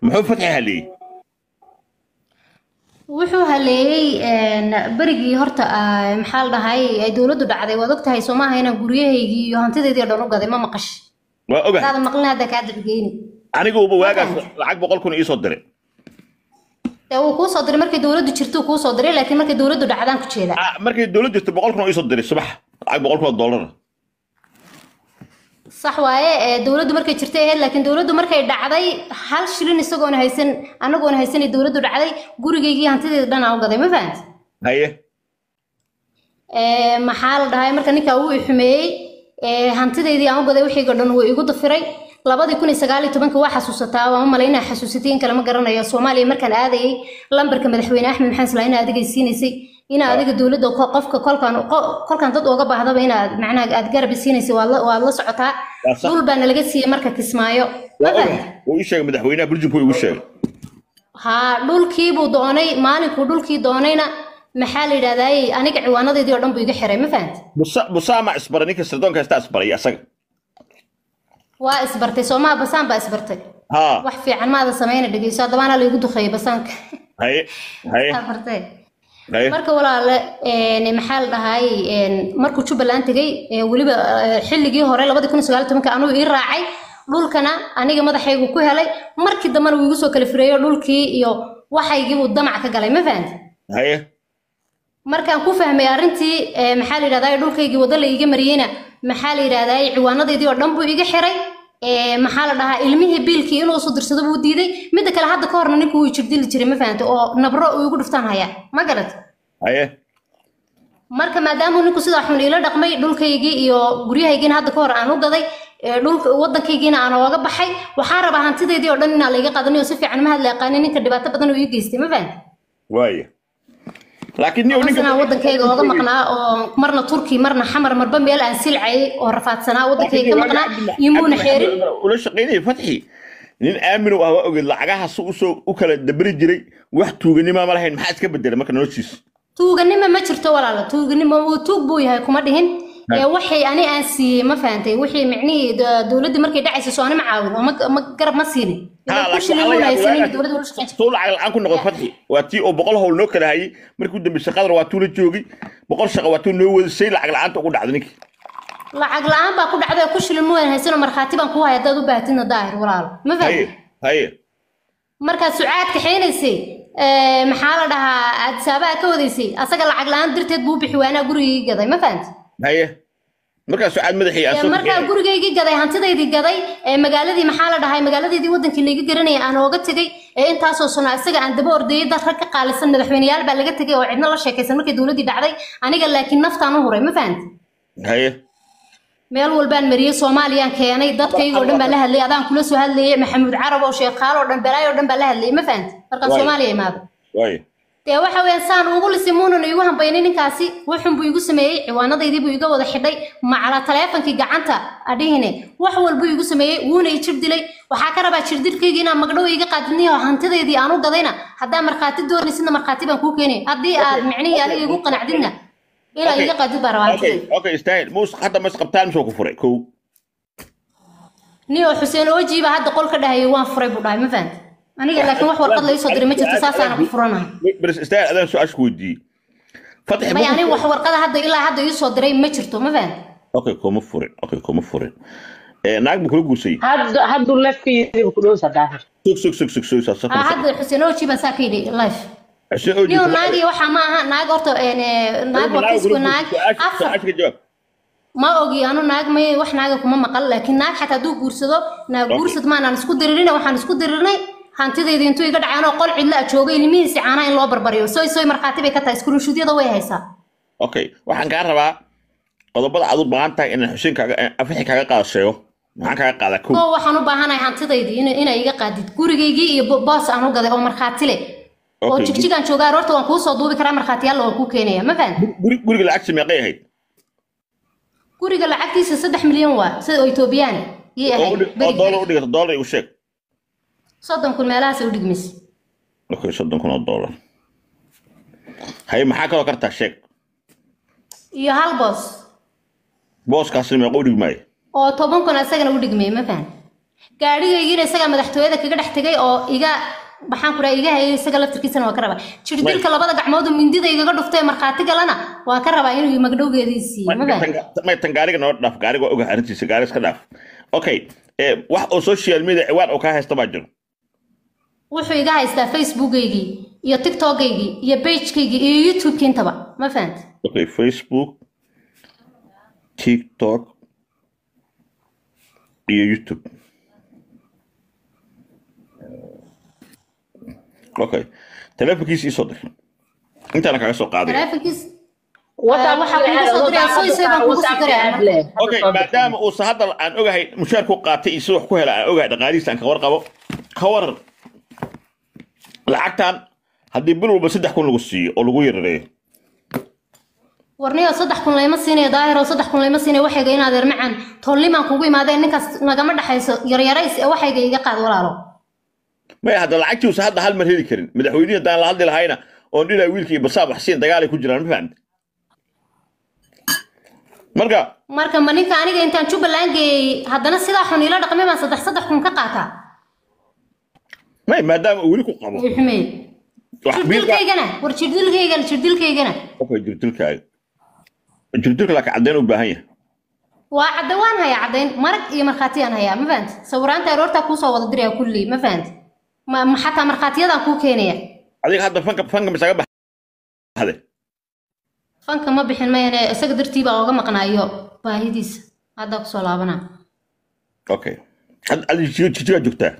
محو فتحها لي wuxuu haleeyay barigii horta maxaa la dhahay ay dawladdu dhacday waad ogtahay Soomaaliya inaan guryahaygii iyo hantideedii dhan u gaday ma maqash وأوجه hada maqlin hada ka darbigeyni أنا جو بواجه العق بقول كون إيش صدره uu ku soo diray markii dawladdu jirto ku soo diray laakiin markii dawladdu dhacdaan ku jeeda مركز الدولة جت بقول كون إيش صدره الصبح العق بقول كون $1 صح waaye dawladdu markay jirtay laakiin dawladdu markay dhacday hal shilin isagoon haysan anagoon haysan dawladdu dhacday gurigaygii hantideeda dhan aan u gaday ma fahant هيه maxaa la dhahay marka ninka uu xumeeyay hantideedii aan u gaday wixii gadhan uu igu dafiray 2019 waa xasuusataa waa malaynaa xasuusitiin kale ma garanayo Soomaaliya markaan aadayay lambarka madaxweyne Axmed Maxamed Salaam inaad adigaysiinaysay ina adiga dawladda qofka kolkan dad uga baahdaba inaad macnaha aad garab siinayso waa la socotaa dul baan laga siiyay marka Kismaayo وإيش مدحوينا برجم هو وش ha dhulkii buu doonay maalinkuu dhulkii doonayna maxaa la yiraahdaa aniga ciwaanadeedii oo dhan buu iga xiray ma fahant بصا ما إسبرني كسردون كاستا إسبري أسق waa isbartay Soomaa basaan ba isbartay ها wax fiican maada sameeyna dhageyso dabana la igu duqeeyay basaanka هيه هيه bartay هيه marka walaal maxaa la dhahay markuu Jubbaland tagay waliba xilligii hore 2019 anuu ii raacay dhulkana aniga madaxaygu ku helay markii dambana uu igu soo kala fireeyo dhulkii iyo waxaygii uu damac ka galay ma fahant هيه markaan ku fahmay arintii maxaa la yiraahdaa dhulkaygii wada la iga mariyayna maxaa la yiraahdaa ciwaanadeedii oo dhan buu iga xiray maxaa la dhahaa ilmihii biilkii inuu soo dirsado buu diiday mid kale hadda ka horna ninku uu jirdili jiray ma fahanto oo nabro uu igu dhuftaan haya ma garad هيه marka maadaama ninku sida xun ila dhaqmay dhulkaygii iyo guryahaygii hadda ka hor aan u gaday dhulka wadankaygii aan ooga baxay waxaan rabaa hantideedii oo dhan in la iga qadaniyo si fiican ma hadlayqaan ninka dhibaato badan uu ii geystay ma fahanto وايه لكن نيو أنا ودنكيga ooga maqnaa oo marna Turki marna xamar marba meel aan silcay oo rafaadsanaa wadankayga maqnaa imuuna xeerin ولا shaqeynay fatxi nin aamin oo ah ogid lacagaha soo u kala dabri jiray wax tuuganimo ma lahayn maxaa iska bedelay marka noloshiis tuuganimo ma jirto walaalo tuuganimo uu tuug buu yahay kuma dhihin waxay ani aan siiyay ma fahantay wixii micnii dawladda markay dhacayso soo anima caawin oo ma garab ma siinin طول على العنكو نقول فتحي واتي أو بقول هو نوكل هاي مركو دم الشقادر واتو لجوجي بقول شقا واتو نو الشيء على العن تقول عدنيك lacag la'aan baa ku dhacday ku shilin mooyaan haysan marxaati baan ku hayaa dad u baahatina daahir walaal ma fahantay هاي marka sucaad ka xeenaysay maxaa la dhahaa aad saabaa ka wadaysay asaga lacag la'aan dirteed buu bixi waana gurigii gaday ma fahantay هاي marka sucaad madaxii asoo marka gurigaygii gaday hantidaydii gaday magaaladii maxaa la dhahay magaaladeedii wadankii laga garanay aan ooga tagay intaas oo sano asaga aan daba ordayay dad rag ka qaalisan madaxweynayaal baa laga tagay oo cidna la sheekaysan markii dawladii dhacday aniga laakiin naftaan u huray ma fahantay هاي meel walbaan mariyay Soomaaliyaan keenay dadkayga oo dhan baa la hadlay adaan kula soo hadlayay Maxamuud Carab oo sheekhaal oo dhan balaayo oo dhan baa la hadlay ma fahantay marka Soomaaliya imaado واي te waxa weeyaan saan ugu lisimuunan igu hambaynay ninkaasi wuxuu buu igu sameeyay ciwaanadeedii buu iga wada xidhay macala taleefankii gacanta adhihine wax walba igu sameeyay wuuna i jirdilay waxa ka rabaa jirdirkayga inaan magdhow iga qaadniyo hantideedii aan u gadayna hadaa marxaati doornisina marxaati baan ku keenay hadii aad micnihii adiga igu qanacdina ila iga qaadid barawaad اوكي استاهل موس حتى ما سقبتان مش كفري كو niyo Xuseen Oojiba hadda qolka dhahay waan furay buu dhahay ma fahantay aniga laakiin wax warqad la soo diray ma jirto saasana ku furanahay بس استاهل اذا سؤال ودي فتح ma yani wax warqad hadda ilaa hadda ii soo diray ma jirto ma fahantay اوكي كوم فري naag buu guusay haddu lafkiisa ku dhow sadaafir sug hadda Xuseen Oojiba saakaydi live عشان أودي niyo naagi waxa ma aha naag horta naag waqtiisku naag afar ma ogi anu naag may wax naaga kuma maqal laakiin naag xataa duu guursado naag guursad ma aan isku dirirnay waxaan isku dirirnay hantideedii intuu iga dhacay anoo qol cidla joogay ilmihiisa caana in loo barbariyo sooy marxaati bay ka tahay isku rushuudyada way haysaa okay waxaan ka rabaa qodobada aad u baahan tahay in Xuseen kaaga afixi kaaga qaadasheeyo maxaan kaaga qaadaa ku waxaan u baahanahay hantideedii inay iga qaadid gurigaygii iyo boos aan u gaday oo marxaati leh oo jigjigan joogaa horta waan ku soo duubi karaa marxaatiyaal oo ku keenaya ma fahantay guriga lacagta meeqay ahayd guriga lacagtiisa 3 milyan waa sida Ethiopian oo dollar u dhigto dollar u sheeg 30 kun meelahaas u dhigmis okay 30 kun dollar hay maxaa kala kartaa sheeg iyo hal boos booskaasi meequu dhigmay oo 10 kun asagana u dhigmay ma fahantay gaadhigaygiina isaga madaxtooyada kaga dhex tagay oo iga baxaan ku iga hayay isaga laftirkiisana waa ka rabaa jirdilka labada gacmood mindida igaga dhuftay markhaati galana waa ka rabaa inuu magdhowgeedii siiyo ma tan gaariga noo dhaaf gaariga waa oga arrintiisa gaari iska dhaaf okay wax oo social media ciwaan oo ka haysta baa jiro wuxuu iga haystaa facebookaygii iyo tiktokaygii iyo pagekaygii iyo youtube-kii intaba ma fahanta okay Facebook TikTok iyo YouTube okay telefonkiisa isoo dir intaana kaga soo qaaday telefonkiisa waxa kugu soo diray soo isay kugu soo diray okay maadaama uu hadda aan ogahay mushaarku qaatay isoo wax ku hela aan ogahay dhaqaalihiisa aan ka warqabo ka waran lacagtan haddii bil walba 3,000 lagu siiyo oo lagu yareeyo warniyo 3,000 layma siinayo daahiro 3,000 layma siinayo waxayga inaad yar macaan tolliman kugu imaadeen ninkaas nagama dhaxayso yaryarays ee waxayga iga qaad walaalo ma hadda lacagtiisa hadda hal mar heli karin madaxweynaha hadaan la hadli lahayna oo dhilay wiilkii basaab xasiin dagaal ay ku jiraan ma fahamtay marka ma ninka aniga intaan Jubbaland geeyay haddana sidaa xun ila dhaqmay ma 3,000 ka qaataa maadaama uu weli ku qabo jirdilkaygana war jirdilkaygana okay jirdilka la cadeen u baahan yahay waa cadawaan haya cadeen marag iyo markhaatiyaan haya ma fahant sawiraanta aroorta ku soo wada diray kulli ma fahant ma xataa markhaatiyada ku keenaya adiga hadda fanka misaga baxday fanka ma bixin mayne isaga dartiiba uga maqnaayo baahidiisa hadda ku soo laabana okay hadi jijiga joogtaa